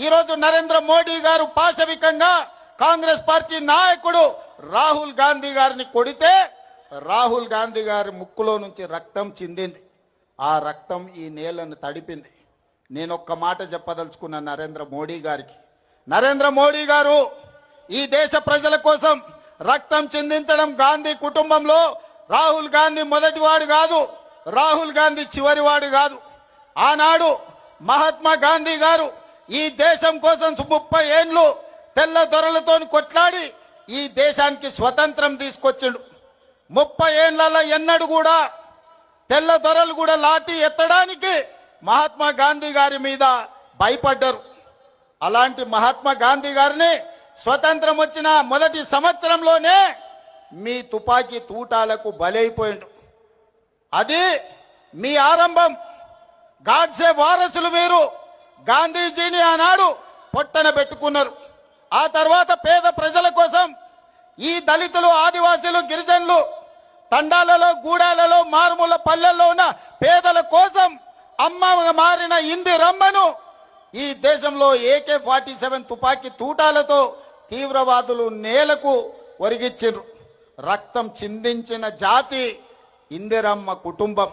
ఈరోజు నరేంద్ర మోడీ గారు పాశవికంగా కాంగ్రెస్ పార్టీ నాయకుడు రాహుల్ గాంధీ గారిని కొడితే రాహుల్ గాంధీ గారి ముక్కులో నుంచి రక్తం చిందింది. ఆ రక్తం ఈ నేలను తడిపింది. నేను ఒక్క మాట చెప్పదలుచుకున్న నరేంద్ర మోడీ గారికి, నరేంద్ర మోడీ గారు ఈ దేశ ప్రజల కోసం రక్తం చిందించడం గాంధీ కుటుంబంలో రాహుల్ గాంధీ మొదటివాడు కాదు, రాహుల్ గాంధీ చివరివాడు కాదు. ఆనాడు మహాత్మా గాంధీ గారు ఈ దేశం కోసం 30 ఏళ్ళు తెల్ల దొరలతో కొట్లాడి ఈ దేశానికి స్వతంత్రం తీసుకొచ్చిండు. 30 ఏళ్లలో ఎన్నడూ కూడా తెల్ల దొరలు కూడా లాఠీ ఎత్తడానికి మహాత్మా గాంధీ గారి మీద భయపడ్డారు. అలాంటి మహాత్మా గాంధీ గారిని స్వతంత్రం వచ్చిన మొదటి సంవత్సరంలోనే మీ తుపాకీ తూటాలకు బలైపోయిండు. అది మీ ఆరంభం. గాడ్సే వారసులు మీరు. గాంధీజీని ఆనాడు పొట్టన పెట్టుకున్నారు. ఆ తర్వాత పేద ప్రజల కోసం ఈ దళితులు, ఆదివాసీలు, గిరిజనులు తండాలలో, గూడాలలో, మారుమూల పల్లెల్లో ఉన్న పేదల కోసం అమ్మగా మారిన ఇందిరమ్మను ఈ దేశంలో AK-47 తుపాకీ తూటాలతో తీవ్రవాదులు నేలకు ఒరిగిచ్చారు. రక్తం చిందించిన జాతి ఇందిరమ్మ కుటుంబం.